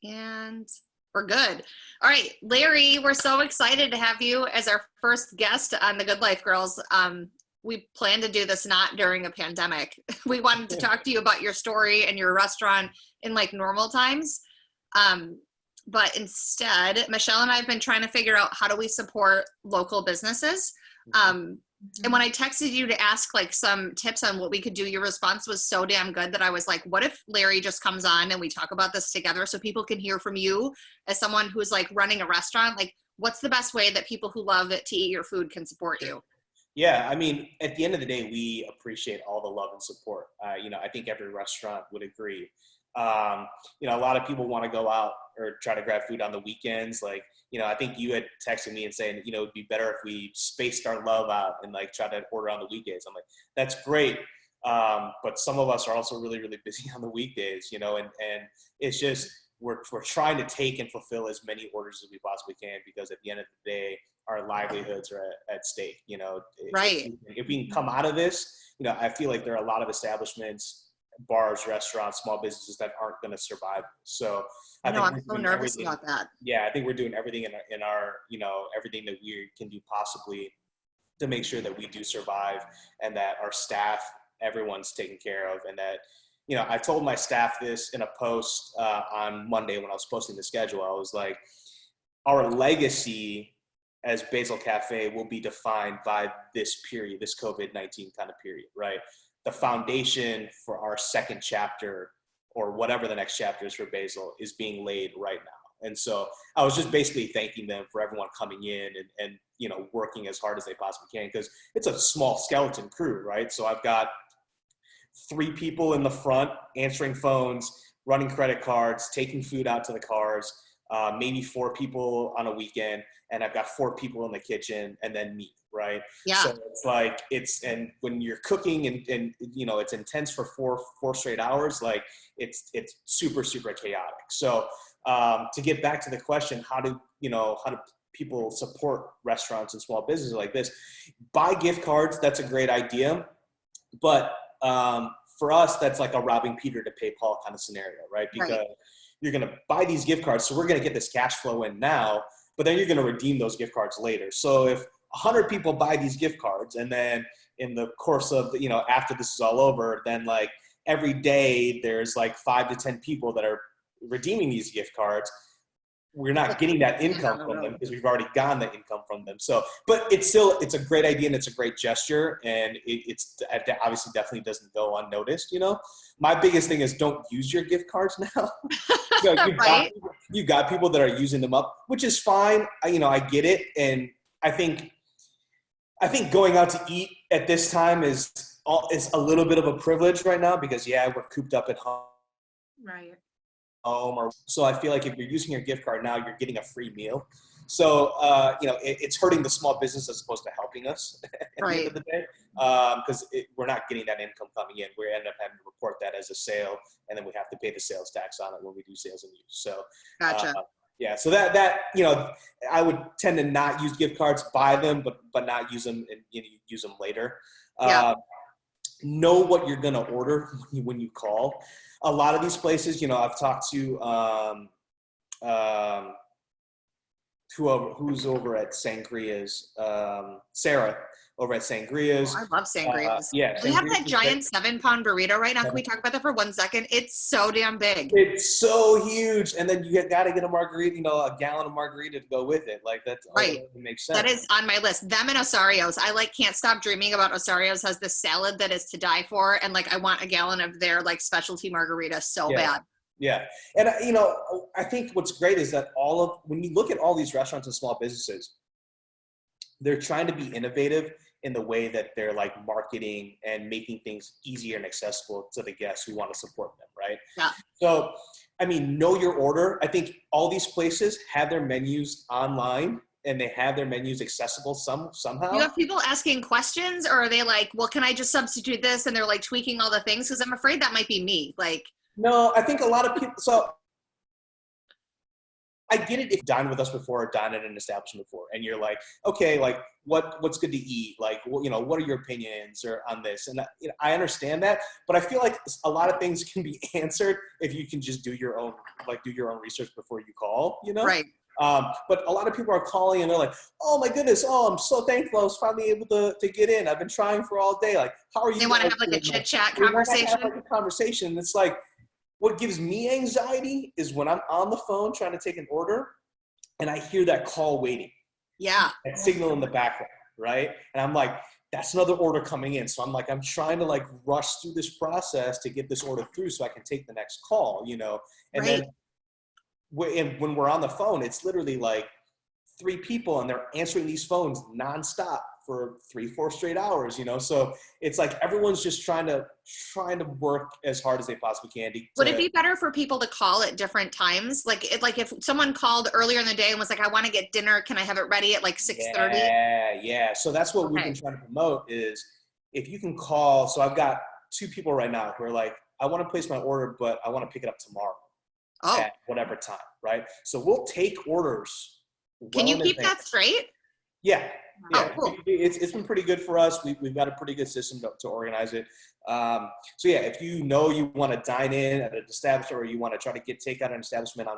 And we're good. All right, Larry, we're so excited to have you as our first guest on the Good Life Girls. We plan to do this not during a pandemic. We wanted to talk to you about your story and your restaurant in like normal times. But instead, Michelle and I have been trying to figure out how do we support local businesses. And when I texted you to ask like some tips on what we could do, your response was so damn good that I was like, what if Larry just comes on and we talk about this together so people can hear from you as someone who's like running a restaurant? Like, what's the best way that people who love it to eat your food can support you? Yeah, I mean, at the end of the day, we appreciate all the love and support. I think every restaurant would agree. A lot of people want to go out or try to grab food on the weekends. Like, I think you had texted me and saying, it'd be better if we spaced our love out and like try to order on the weekdays. I'm like, that's great. But some of us are also really, really busy on the weekdays, and it's just, we're trying to take and fulfill as many orders as we possibly can, because at the end of the day, our livelihoods are at stake. Right. If we can come out of this, I feel like there are a lot of establishments, bars, restaurants, small businesses that aren't going to survive. So I'm so nervous about that. Yeah, I think we're doing everything in our everything that we can do possibly to make sure that we do survive, and that our staff, everyone's taken care of, and that I told my staff this in a post on Monday when I was posting the schedule. I was like, our legacy as Basil Cafe will be defined by this period, this COVID-19 kind of period, right? The foundation for our second chapter, or whatever the next chapter is for Basil, is being laid right now. And so I was just basically thanking them for everyone coming in and working as hard as they possibly can, because it's a small skeleton crew, right? So I've got 3 people in the front answering phones, running credit cards, taking food out to the cars, maybe 4 people on a weekend, and I've got 4 people in the kitchen, and then me, right? Yeah. So it's like, and when you're cooking and it's intense for four straight hours, like it's super, super chaotic. So to get back to the question, how do people support restaurants and small businesses like this? Buy gift cards. That's a great idea. But for us, that's like a robbing Peter to pay Paul kind of scenario, right? Because you're going to buy these gift cards. So we're going to get this cash flow in now, but then you're going to redeem those gift cards later. So if 100 people buy these gift cards, and then in the course of, after this is all over, then like every day there's like 5 to 10 people that are redeeming these gift cards, we're not getting that income from them because we've already gotten the income from them. So, but it's a great idea, and it's a great gesture, and it obviously definitely doesn't go unnoticed. My biggest thing is don't use your gift cards now. You got people that are using them up, which is fine. I get it. And I think going out to eat at this time is a little bit of a privilege right now, because we're cooped up at home. Right. So I feel like if you're using your gift card now, you're getting a free meal. So, it's hurting the small business as opposed to helping us at the end of the day, because we're not getting that income coming in. We end up having to report that as a sale, and then we have to pay the sales tax on it when we do sales and use. So, gotcha. So that I would tend to not use gift cards, buy them, but not use them, and use them later. Know what you're going to order when you call. A lot of these places, I've talked to who's over at Sangria's, Sarah over at Sangria's. Oh, I love Sangria's. We have that giant 7-pound burrito right now. Can we talk about that for 1 second? It's so damn big. It's so huge. And then you got to get a margarita, a gallon of margarita to go with it. Like that's right. That makes sense. That is on my list. Them and Osario's. I can't stop dreaming about Osario's has this salad that is to die for. And I want a gallon of their specialty margarita so bad. Yeah. And, I think what's great is that when you look at all these restaurants and small businesses, they're trying to be innovative in the way that they're marketing and making things easier and accessible to the guests who want to support them. Right. Yeah. So, know your order. I think all these places have their menus online, and they have their menus accessible somehow. You have people asking questions, or are they well, can I just substitute this? And they're tweaking all the things, because I'm afraid that might be me. No, I think a lot of people, I get it if you dined with us before or dined at an establishment before, and you're like, okay, like what's good to eat? Like, well, what are your opinions or on this? And I understand that, but I feel like a lot of things can be answered if you can just do your own research before you call, Right. But a lot of people are calling and they're like, oh my goodness, I'm so thankful I was finally able to get in. I've been trying for all day. Like, how are you? They want to guys have like a doing? chit chat They want to conversation. have like a conversation. It's like, what gives me anxiety is when I'm on the phone trying to take an order and I hear that call waiting. Yeah. That signal in the background, right? And I'm like, that's another order coming in. So I'm trying to like rush through this process to get this order through so I can take the next call, And Right. then when we're on the phone, it's literally like 3 people and they're answering these phones nonstop for 3-4 straight hours, So it's like everyone's just trying to work as hard as they possibly can. Would it be better for people to call at different times? Like if someone called earlier in the day and was like, I want to get dinner, can I have it ready at like 6:30? Yeah. So that's what we've been trying to promote is if you can call. So I've got 2 people right now who are like, I want to place my order, but I want to pick it up tomorrow at whatever time, right? So we'll take orders. Can you keep that straight? Yeah. Oh, cool. It's been pretty good for us. We've got a pretty good system to organize it. So yeah, if you want to dine in at an establishment or you want to try to get takeout at an establishment on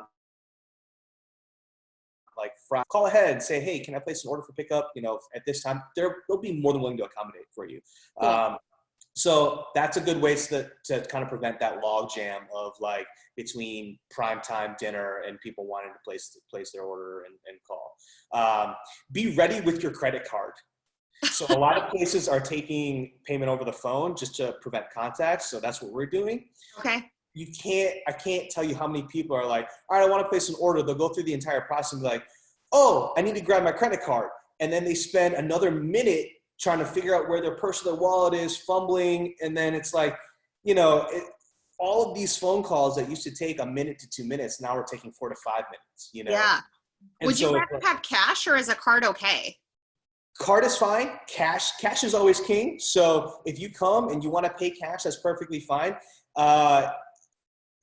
like Friday, call ahead and say, hey, can I place an order for pickup? At this time, they'll be more than willing to accommodate for you. Cool. So that's a good way to kind of prevent that log jam of like between prime time dinner and people wanting to place their order and call. Be ready with your credit card. So a lot of places are taking payment over the phone just to prevent contacts. So that's what we're doing. Okay. I can't tell you how many people are like, all right, I want to place an order. They'll go through the entire process and be like, oh, I need to grab my credit card. And then they spend another minute trying to figure out where their purse or their wallet is, fumbling. And then it's like, all of these phone calls that used to take a minute to 2 minutes, now we're taking 4 to 5 minutes, Yeah. And would you rather have cash or is a card okay? Card is fine. Cash is always king. So if you come and you want to pay cash, that's perfectly fine.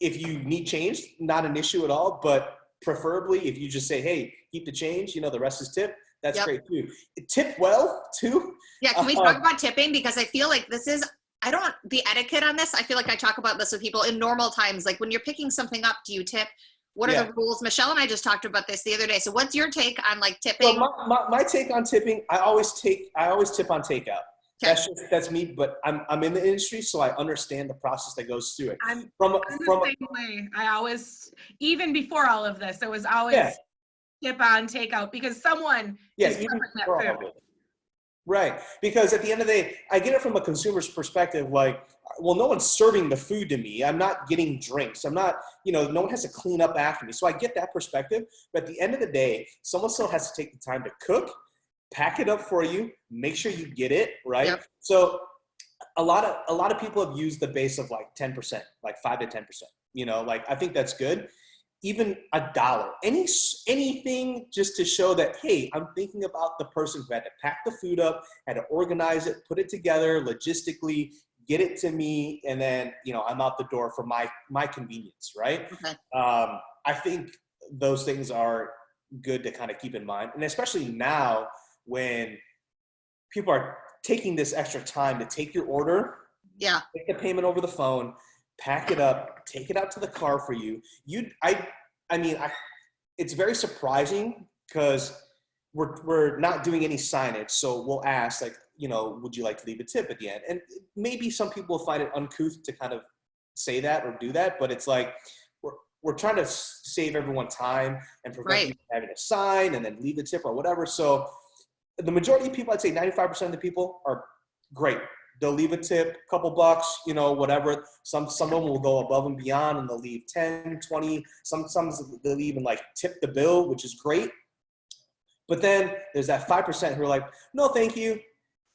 If you need change, not an issue at all. But preferably if you just say, hey, keep the change, the rest is tip. That's great too. Tip well too. Yeah. Can we talk about tipping? Because I feel like the etiquette on this, I feel like I talk about this with people in normal times. Like when you're picking something up, do you tip? What are the rules? Michelle and I just talked about this the other day. So what's your take on like tipping? Well, my take on tipping, I always tip on takeout. Okay. That's me, but I'm in the industry, so I understand the process that goes through it. I'm the same way. I always, even before all of this, it was always tip on takeout because someone is prepping that food. Right. Because at the end of the day, I get it from a consumer's perspective, like, well, no one's serving the food to me. I'm not getting drinks. I'm not, no one has to clean up after me. So I get that perspective. But at the end of the day, someone still has to take the time to cook, pack it up for you, make sure you get it, right? Yep. So a lot of people have used the base of like 10%, like 5 to 10%, like I think that's good. Even $1, anything just to show that, hey, I'm thinking about the person who had to pack the food up, had to organize it, put it together logistically, get it to me, and then, I'm out the door for my convenience, right? Okay. I think those things are good to kind of keep in mind. And especially now when people are taking this extra time to take your order, take the payment over the phone, pack it up, take it out to the car for you. It's very surprising because we're not doing any signage. So we'll ask like, would you like to leave a tip at the end? And maybe some people find it uncouth to kind of say that or do that, but it's like, we're trying to save everyone time and prevent you from having to sign and then leave the tip or whatever. So the majority of people, I'd say 95% of the people are great. They'll leave a tip, couple bucks, whatever. Some of them will go above and beyond and they'll leave 10, 20. Some they'll even like tip the bill, which is great. But then there's that 5% who are like, no, thank you.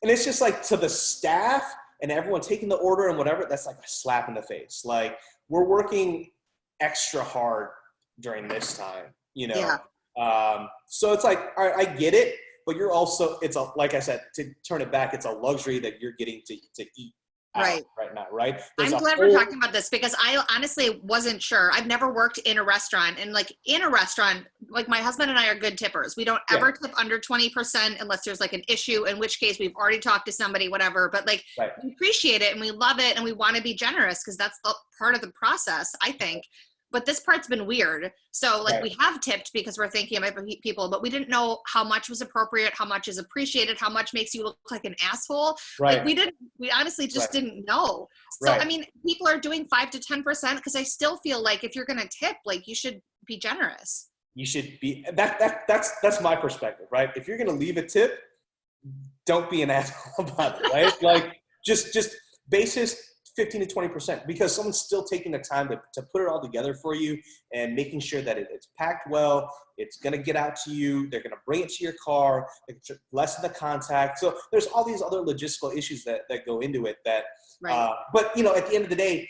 And it's just like to the staff and everyone taking the order and whatever, that's like a slap in the face. Like we're working extra hard during this time, So it's like, all right, I get it. But you're also, like I said, to turn it back, it's a luxury that you're getting to eat out right now, right? I'm glad we're talking about this because I honestly wasn't sure. I've never worked in a restaurant, and like in a restaurant, like my husband and I are good tippers. We don't ever tip under 20% unless there's like an issue, in which case we've already talked to somebody, whatever. But like we appreciate it and we love it and we want to be generous because that's the part of the process, I think. But this part's been weird. So like we have tipped because we're thinking about people, but we didn't know how much was appropriate, how much is appreciated, how much makes you look like an asshole. Like we honestly just didn't know. So, I mean, people are doing 5 to 10% because I still feel like if you're going to tip, like you should be generous. You should be, that's my perspective, right? If you're going to leave a tip, don't be an asshole about it, right? Like just basis 15 to 20%, because someone's still taking the time to put it all together for you and making sure that it's packed well, it's going to get out to you, they're going to bring it to your car, lessen the contact. So there's all these other logistical issues that go into it that, but you know, at the end of the day,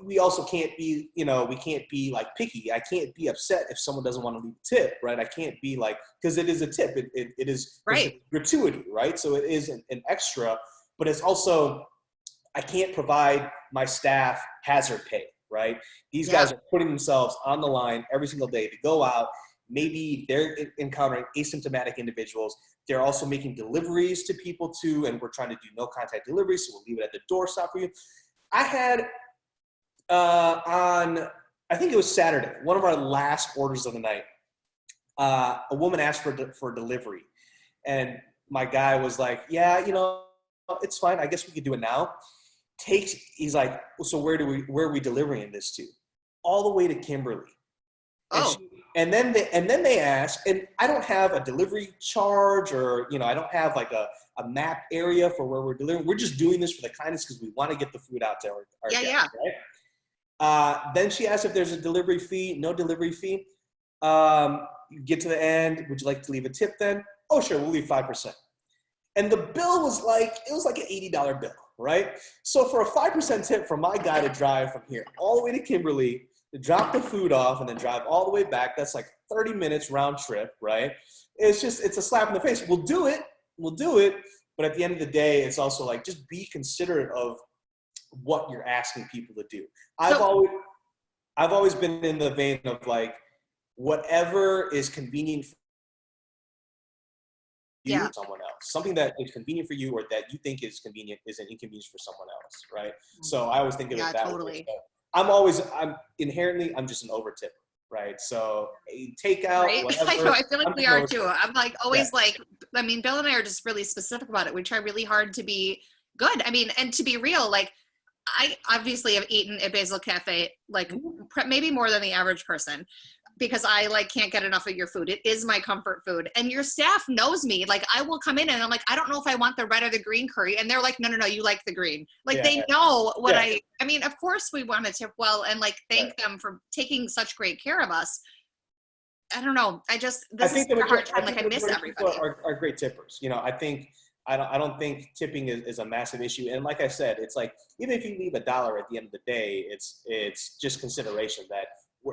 we also can't be, you know, we can't be like picky. I can't be upset if someone doesn't want to leave a tip, right? I can't be like, because it is a tip, it is it's gratuity, right? So it is an extra, but it's also, I can't provide my staff hazard pay, right? These guys are putting themselves on the line every single day to go out. Maybe they're encountering asymptomatic individuals. They're also making deliveries to people too, and we're trying to do no contact delivery, so we'll leave it at the doorstop for you. I had on, I think it was Saturday, one of our last orders of the night, a woman asked for delivery, and my guy was like, yeah, you know, it's fine. I guess we could do it now. He's like, so where are we delivering this to? All the way to Kimberly. And then they ask, and I don't have a delivery charge, or, you know, I don't have like a map area for where we're delivering. We're just doing this for the kindness because we want to get the food out to our guests, right? Then she asked if there's a delivery fee. No delivery fee. You get to the end. Would you like to leave a tip then? Oh, sure. We'll leave 5%. And the bill was like, it was like an $80 bill, right? So for a 5% tip from my guy to drive from here all the way to Kimberly, to drop the food off and then drive all the way back, that's like 30 minutes round trip, right? It's a slap in the face. We'll do it. But at the end of the day, it's also like, just be considerate of what you're asking people to do. I've always been in the vein of like, whatever is convenient for you or someone else. Something that is convenient for you or that you think is convenient is an inconvenience for someone else, right? So I always think of it that way. So I'm inherently just an over tipper, right? So takeout, whatever. I feel like we are too. I'm like always like, I mean, Bill and I are just really specific about it. We try really hard to be good. I mean, and to be real, like I obviously have eaten at Basil Cafe, like maybe more than the average person, because I like can't get enough of your food. It is my comfort food. And your staff knows me. Like I will come in and I'm like, I don't know if I want the red or the green curry. And they're like, no, you like the green. Like they know what I mean, of course we want to tip well and like thank them for taking such great care of us. I don't know. This is a hard time. Like I miss everybody. Are great tippers. You know, I don't think tipping is a massive issue. And like I said, it's like, even if you leave $1 at the end of the day, it's just consideration that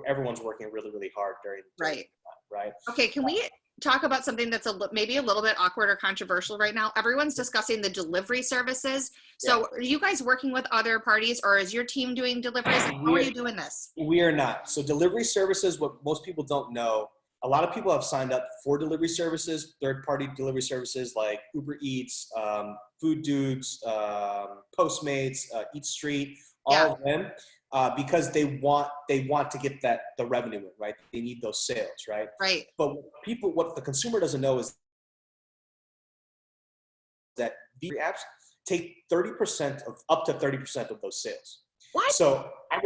everyone's working really, really hard during right. Right. Okay. Can we talk about something that's maybe a little bit awkward or controversial right now? Everyone's discussing the delivery services. So are you guys working with other parties, or is your team doing deliveries? How are you doing this? We are not. So delivery services, what most people don't know, a lot of people have signed up for delivery services, third-party delivery services like Uber Eats, Food Dudes, Postmates, Eat Street, all of them. Because they want to get the revenue in, right? They need those sales, right? Right. But what the consumer doesn't know is that the apps take up to 30% of those sales. What? So I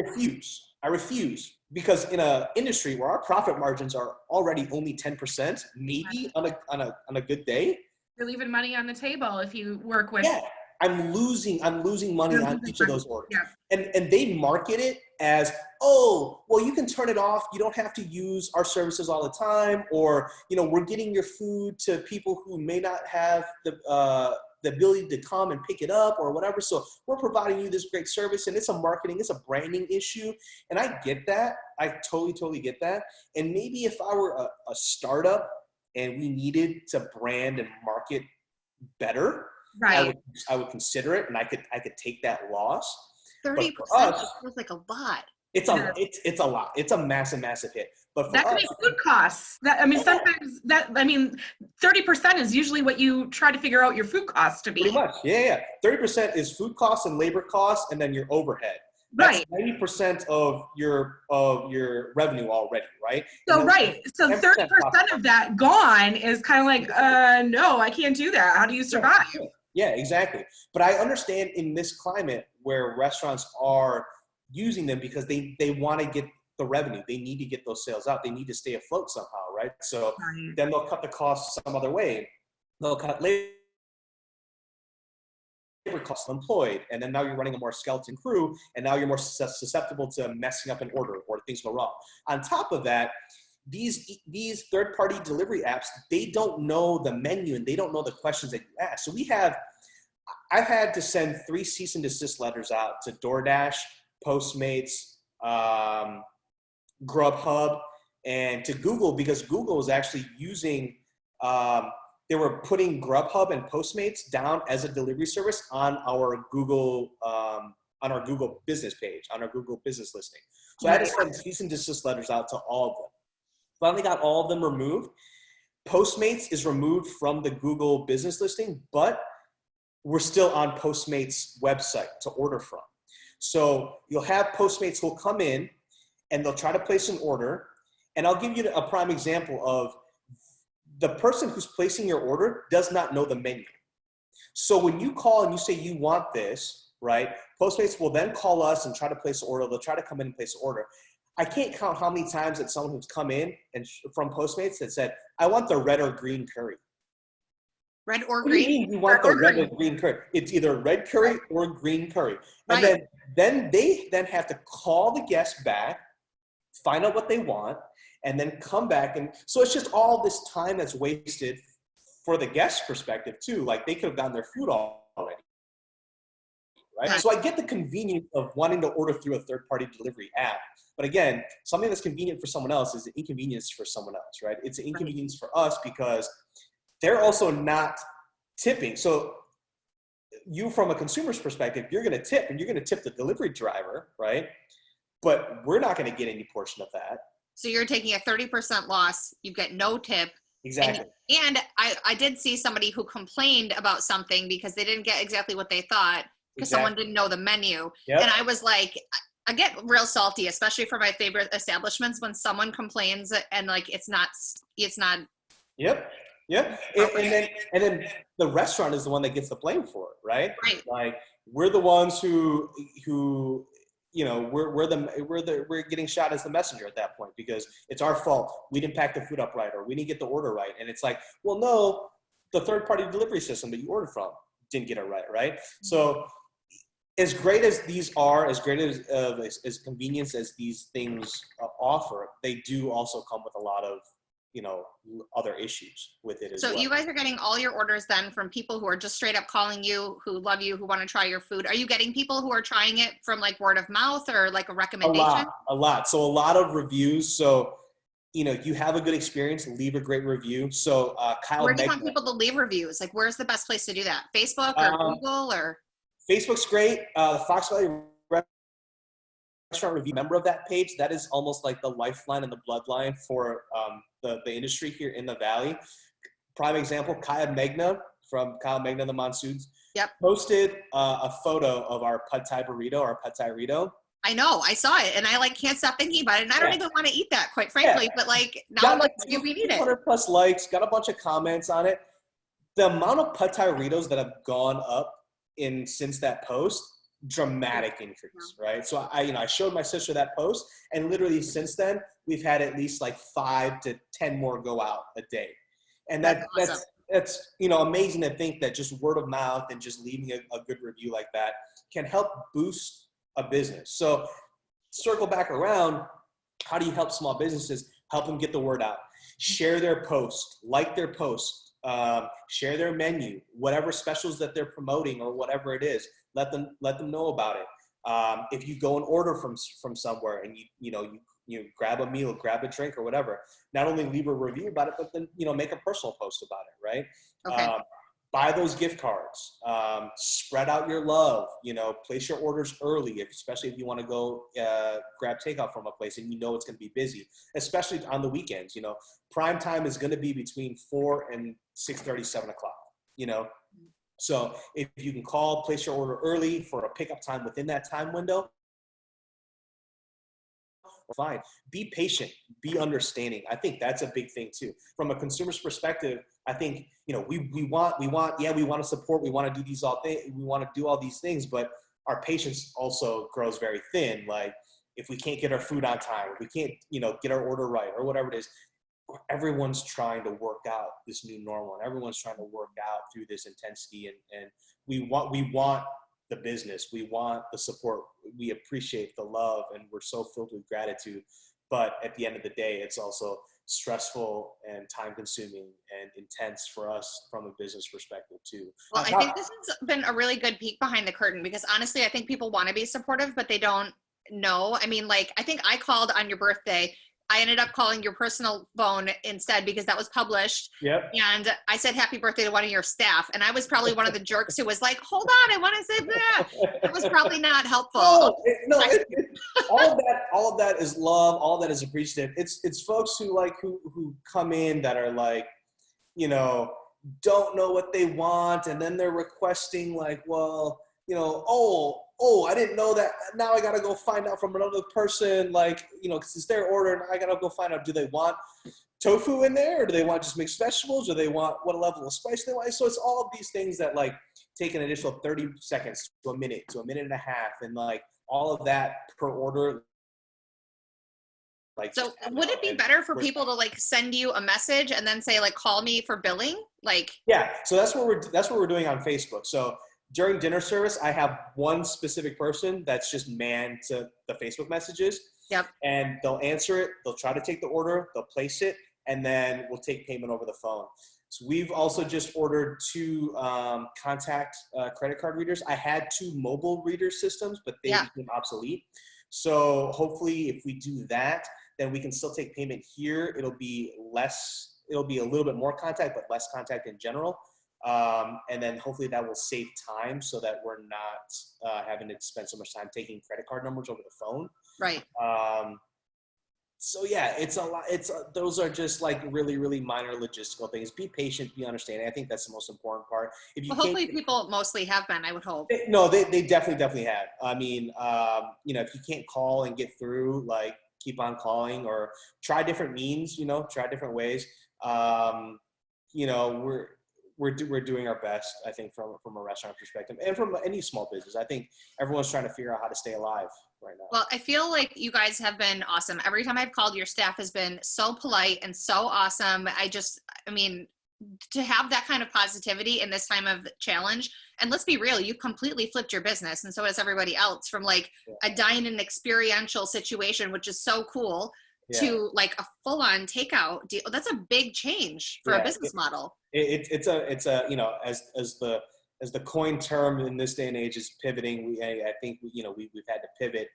refuse because in an industry where our profit margins are already only 10%, maybe on a good day. You're leaving money on the table if you work with. Yeah. I'm losing money on each of those orders. Yeah. And they market it as, oh, well, you can turn it off. You don't have to use our services all the time. Or, you know, we're getting your food to people who may not have the ability to come and pick it up or whatever. So we're providing you this great service, and it's a branding issue. And I get that. I totally get that. And maybe if I were a startup and we needed to brand and market better, Right. I would consider it, and I could take that loss. 30% feels like a lot. It's a lot. It's a massive hit. But for that could us, be food costs. Sometimes 30% is usually what you try to figure out your food costs to be. Pretty much, yeah. 30% is food costs and labor costs, and then your overhead. That's 90% of your revenue already, right? So 30% of that gone is kind of like, no, I can't do that. How do you survive? Yeah, exactly. But I understand in this climate where restaurants are using them because they want to get the revenue. They need to get those sales out. They need to stay afloat somehow, right? So then they'll cut the costs some other way. They'll cut labor costs employed, and then now you're running a more skeleton crew, and now you're more susceptible to messing up an order or things go wrong. On top of that, these third-party delivery apps, they don't know the menu and they don't know the questions that you ask. So I've had to send 3 cease and desist letters out to DoorDash, Postmates, Grubhub, and to Google, because Google is actually using, they were putting Grubhub and Postmates down as a delivery service on our Google business page, on our Google business listing. So I had to send cease and desist letters out to all of them. Finally got all of them removed. Postmates is removed from the Google business listing, but we're still on Postmates website to order from. So you'll have Postmates who'll come in and they'll try to place an order. And I'll give you a prime example of the person who's placing your order does not know the menu. So when you call and you say you want this, right, Postmates will then call us and try to place an order. They'll try to come in and place an order. I can't count how many times that someone who's come in and from Postmates that said, I want the red or green curry. Red or green? What do you mean you want the red or green curry? It's either red curry or green curry. And then they have to call the guest back, find out what they want, and then come back. And so it's just all this time that's wasted for the guest perspective too. Like they could have gotten their food already. Right? So I get the convenience of wanting to order through a third-party delivery app. But again, something that's convenient for someone else is an inconvenience for someone else, right? It's an inconvenience for us because they're also not tipping. So you, from a consumer's perspective, you're going to tip, and you're going to tip the delivery driver, right? But we're not going to get any portion of that. So you're taking a 30% loss. You get no tip. Exactly. And I did see somebody who complained about something because they didn't get exactly what they thought because someone didn't know the menu. Yep. And I was like, I get real salty, especially for my favorite establishments, when someone complains and like it's not. Yep. And then the restaurant is the one that gets the blame for it, right? Right. Like we're the ones who you know, we're getting shot as the messenger at that point because it's our fault. We didn't pack the food up right, or we didn't get the order right. And it's like, well, no, the third-party delivery system that you ordered from didn't get it right, right? So as great as these are, as great as convenience as these things offer, they do also come with a lot of, you know, other issues with it as well. So you guys are getting all your orders then from people who are just straight up calling you, who love you, who want to try your food. Are you getting people who are trying it from like word of mouth or like a recommendation? A lot. So a lot of reviews. So, you know, you have a good experience, leave a great review. So Kyle, where do you want people to leave reviews? Like, where's the best place to do that? Facebook or Google or? Facebook's great. The Fox Valley Restaurant Review, member of that page, that is almost like the lifeline and the bloodline for the industry here in the Valley. Prime example, Kyle Megna from Kyle Megna the Monsoons posted a photo of our Pad Thai burrito, our Pad Thai Rito. I know, I saw it, and I like can't stop thinking about it, and I don't even want to eat that, quite frankly. But like now, I'm like, if we need it. 200 plus likes, got a bunch of comments on it. The amount of Pad Thai Ritos that have gone up since that post, dramatic increase, right? So I showed my sister that post, and literally since then we've had at least like 5 to 10 more go out a day, and that's you know, amazing to think that just word of mouth and just leaving a good review like that can help boost a business. So circle back around, how do you help small businesses? Help them get the word out. Share their post, like their post, share their menu, whatever specials that they're promoting or whatever it is. Let them know about it. If you go and order from somewhere and you grab a meal, grab a drink or whatever, not only leave a review about it, but then, you know, make a personal post about it, right? Okay. buy those gift cards, spread out your love, place your orders early, especially if you want to go grab takeout from a place and it's going to be busy, especially on the weekends. Prime time is going to be between 4 and 6:30, 7 o'clock, So if you can place your order early for a pickup time within that time window, fine. Be patient, be understanding. I think that's a big thing too. From a consumer's perspective, I think, we want to support, we want to do we want to do all these things, but our patience also grows very thin. Like if we can't get our food on time, if we can't, get our order right or whatever it is, everyone's trying to work out this new normal and everyone's trying to work out through this intensity. And we want the business. We want the support. We appreciate the love and we're so filled with gratitude. But at the end of the day, it's also stressful and time consuming and intense for us from a business perspective too. Well, I think this has been a really good peek behind the curtain because honestly, I think people want to be supportive, but they don't know. I mean, like, I think I called on your birthday. I ended up calling your personal phone instead because that was published. Yep. And I said, happy birthday to one of your staff. And I was probably one of the jerks who was like, hold on, I want to say that. It was probably not helpful. All of that is love. All of that is appreciative. It's folks who come in that are like, don't know what they want. And then they're requesting like, well, I didn't know that. Now I got to go find out from another person, because it's their order and I got to go find out, do they want tofu in there or do they want just mixed vegetables or they want what level of spice they want? So it's all of these things that take an additional 30 seconds to a minute and a half and all of that per order. So would it be better for people to send you a message and then say call me for billing? Yeah. So that's what we're doing on Facebook. So during dinner service, I have one specific person that's just manned to the Facebook messages. Yep. And they'll answer it. They'll try to take the order. They'll place it. And then we'll take payment over the phone. So we've also just ordered 2 contact credit card readers. I had 2 mobile reader systems, but they became obsolete. So hopefully if we do that, then we can still take payment here. It'll be a little bit more contact, but less contact in general. And then hopefully that will save time so that we're not having to spend so much time taking credit card numbers over the phone. Right. So yeah, it's a lot. Those are just really, really minor logistical things. Be patient, be understanding. I think that's the most important part. Hopefully people mostly have been, I would hope. They definitely have. I mean, if you can't call and get through, keep on calling or try different means, try different ways. We're doing our best, I think, from a restaurant perspective and from any small business. I think everyone's trying to figure out how to stay alive right now. Well, I feel like you guys have been awesome. Every time I've called, your staff has been so polite and so awesome. To have that kind of positivity in this time of challenge, and let's be real, you completely flipped your business, and so has everybody else, from a dine-in experiential situation, which is so cool, to a full-on takeout deal. That's a big change for a business model. It's as the coin term in this day and age is pivoting. I think we've had to pivot,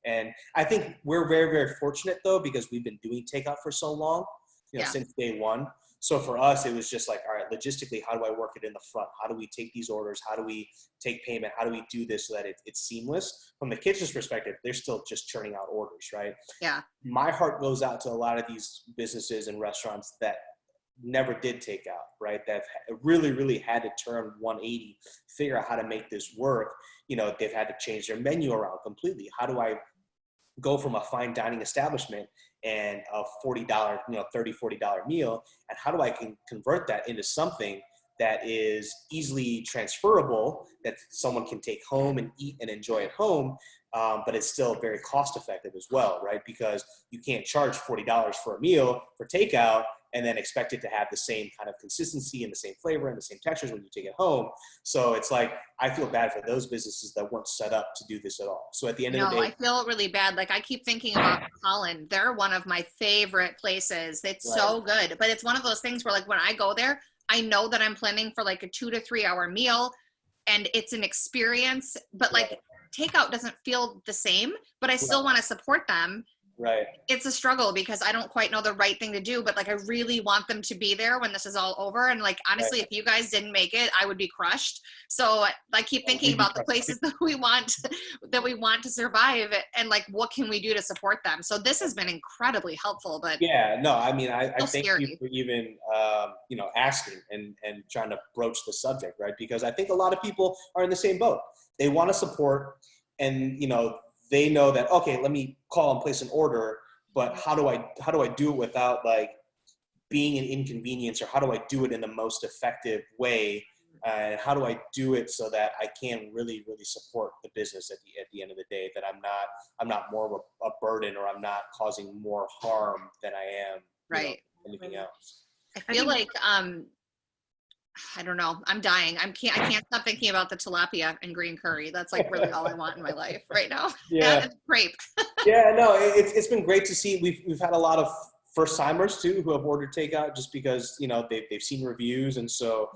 and I think we're very, very fortunate though, because we've been doing takeout for so long, since day one. So for us, it was just all right, logistically, how do I work it in the front? How do we take these orders? How do we take payment? How do we do this so that it's seamless? From the kitchen's perspective, they're still just churning out orders, right? Yeah. My heart goes out to a lot of these businesses and restaurants that never did take out, right? That really, really had to turn 180, figure out how to make this work. They've had to change their menu around completely. How do I go from a fine dining establishment and a $40, $30-$40 meal, and how do I convert that into something that is easily transferable, that someone can take home and eat and enjoy at home, but it's still very cost effective as well, right? Because you can't charge $40 for a meal for takeout and then expect it to have the same kind of consistency and the same flavor and the same textures when you take it home. So it's I feel bad for those businesses that weren't set up to do this at all. So at the end of the day, I feel really bad. I keep thinking about Holland. They're one of my favorite places. It's so good, but it's one of those things where when I go there, I know that I'm planning for a 2 to 3 hour meal, and it's an experience, but takeout doesn't feel the same, but I still want to support them. Right. It's a struggle because I don't quite know the right thing to do, but like I really want them to be there when this is all over. And like honestly, if you guys didn't make it, I would be crushed. So I keep thinking about the places that we want to survive and like what can we do to support them. So this has been incredibly helpful. But yeah, no, I mean, I thank scary. you for even asking and trying to broach the subject, right? Because I think a lot of people are in the same boat. They want to support, and they know that, okay, let me call and place an order, but how do I do it without like being an inconvenience, or how do I do it in the most effective way? And how do I do it so that I can really, really support the business at the end of the day, that I'm not more of a burden, or I'm not causing more harm than I am anything else. I feel like I don't know. I'm dying. I can't stop thinking about the tilapia and green curry. That's like really all I want in my life right now. Yeah. And grape. Yeah, no, it's been great to see. We've had a lot of first timers too who have ordered takeout just because they've seen reviews, and so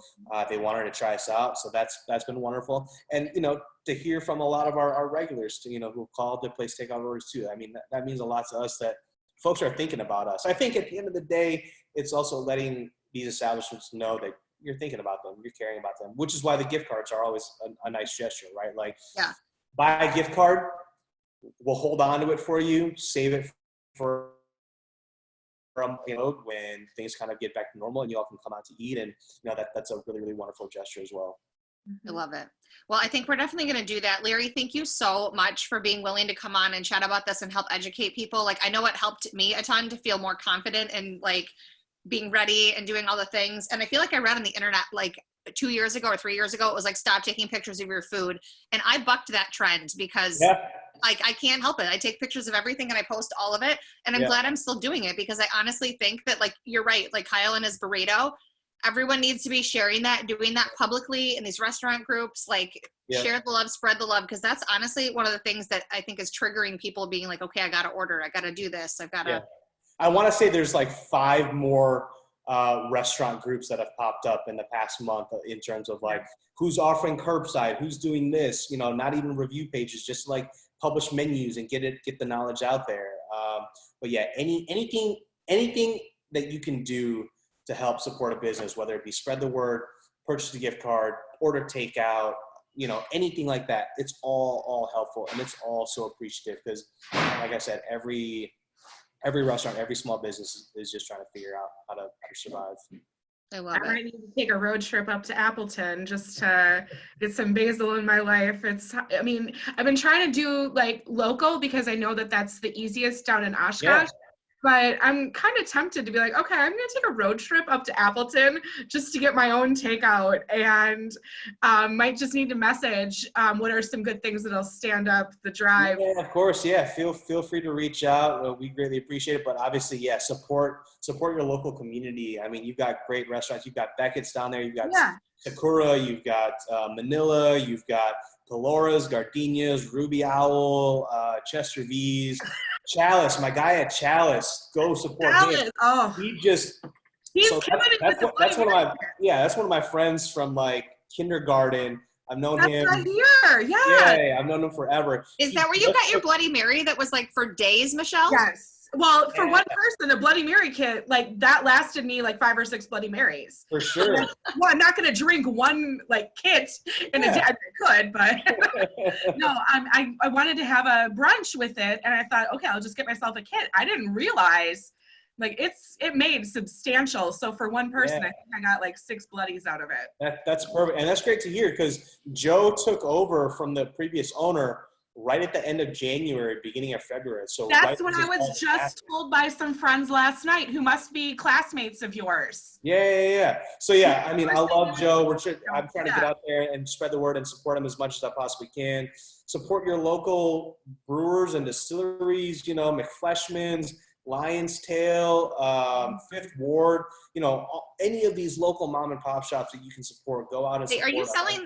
they wanted to try us out. So that's been wonderful. And to hear from a lot of our regulars who called to place takeout orders too. I mean, that means a lot to us that folks are thinking about us. I think at the end of the day, it's also letting these establishments know that you're thinking about them, you're caring about them, which is why the gift cards are always a nice gesture, right? Like, buy a gift card, we'll hold on to it for you, save it for when things kind of get back to normal and you all can come out to eat, and that's a really, really wonderful gesture as well. I love it. Well, I think we're definitely going to do that. Larry, thank you so much for being willing to come on and chat about this and help educate people. Like, I know it helped me a ton to feel more confident and like being ready and doing all the things. And I feel like I read on the internet like 2 years ago or 3 years ago, it was like, stop taking pictures of your food. And I bucked that trend because like, I can't help it. I take pictures of everything and I post all of it. And I'm glad I'm still doing it, because I honestly think that, like, you're right. Like Kyle and his burrito, everyone needs to be sharing that, doing that publicly in these restaurant groups, like share the love, spread the love. Cause that's honestly one of the things that I think is triggering people being like, okay, I got to order, I got to do this. I've got to. I want to say there's like 5 more restaurant groups that have popped up in the past month in terms of like who's offering curbside, who's doing this, not even review pages, just like publish menus and get the knowledge out there. But yeah, anything that you can do to help support a business, whether it be spread the word, purchase a gift card, order takeout, anything like that, it's all helpful, and it's all so appreciative, because like I said, every restaurant, every small business is just trying to figure out how to survive. I love it. I might need to take a road trip up to Appleton just to get some basil in my life. I've been trying to do like local because I know that that's the easiest down in Oshkosh. But I'm kind of tempted to be like, okay, I'm going to take a road trip up to Appleton just to get my own takeout, and might just need to message what are some good things that'll stand up the drive. Yeah, of course. Yeah, feel free to reach out. We greatly appreciate it. But obviously, support your local community. I mean, you've got great restaurants. You've got Beckett's down there. You've got Sakura. You've got Manila. You've got Calora's, Gardenia's, Ruby Owl, Chester V's. Chalice, my guy at Chalice, go support him. Oh, He's killing it. That's one of my friends from like kindergarten. I've known him. Right here. Yeah, I've known him forever. Is that where you got your Bloody Mary that was like for days, Michelle? Yes. Well, for one person, a Bloody Mary kit, like that lasted me like 5 or 6 Bloody Marys. For sure. Well, I'm not going to drink one like kit in a day. I could, but no, I wanted to have a brunch with it. And I thought, okay, I'll just get myself a kit. I didn't realize like it made substantial. So for one person, I think I got like 6 bloodies out of it. That's perfect. And that's great to hear, because Joe took over from the previous owner right at the end of January, beginning of February. So that's when I was just told by some friends last night who must be classmates of yours. Yeah. So I mean, I love Joe. I'm trying to get out there and spread the word and support him as much as I possibly can. Support your local brewers and distilleries, McFleshman's, Lion's Tail, Fifth Ward, any of these local mom and pop shops that you can support, go out and support.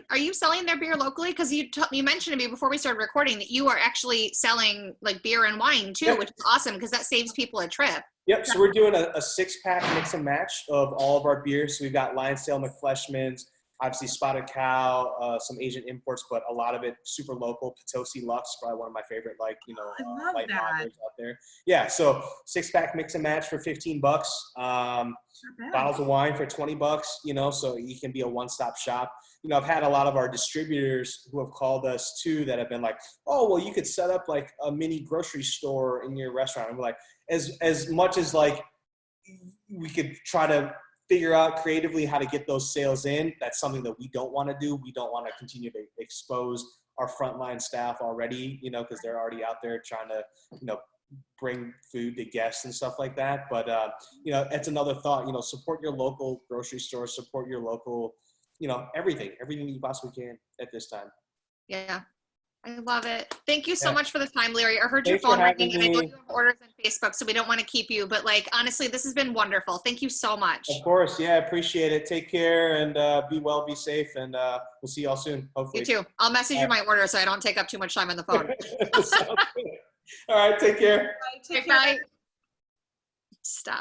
Are you selling their beer locally? Because you mentioned to me before we started recording that you are actually selling like beer and wine too, which is awesome because that saves people a trip. Yep. So we're doing a 6-pack mix and match of all of our beers. So we've got Lion's Tail, McFleshman's, obviously spotted cow, some Asian imports, but a lot of it super local. Potosi Lux, probably one of my favorite, like, you know, I love light that. laggers out there. Yeah, so 6-pack mix and match for $15. Not bad. Bottles of wine for $20, you know, so you can be a one-stop shop. You know, I've had a lot of our distributors who have called us too that have been like, oh, well, you could set up like a mini grocery store in your restaurant. And we're like, as much as like we could try to figure out creatively how to get those sales in, that's something that we don't want to do. We don't want to continue to expose our frontline staff already, you know, because they're already out there trying to, you know, bring food to guests and stuff like that. But, you know, it's another thought, you know, support your local grocery store, support your local, you know, everything you possibly can at this time. Yeah. I love it. Thank you so Yeah. much for the time, Larry. I heard Thanks your for phone ringing, having and I know me. you have orders on Facebook, so we don't want to keep you. But like, honestly, this has been wonderful. Thank you so much. Of course. Yeah. Appreciate it. Take care and be well, be safe. And we'll see y'all soon. Hopefully. You too. I'll message you my order so I don't take up too much time on the phone. Sounds good. All right. Take care. Take Bye. care. Stop.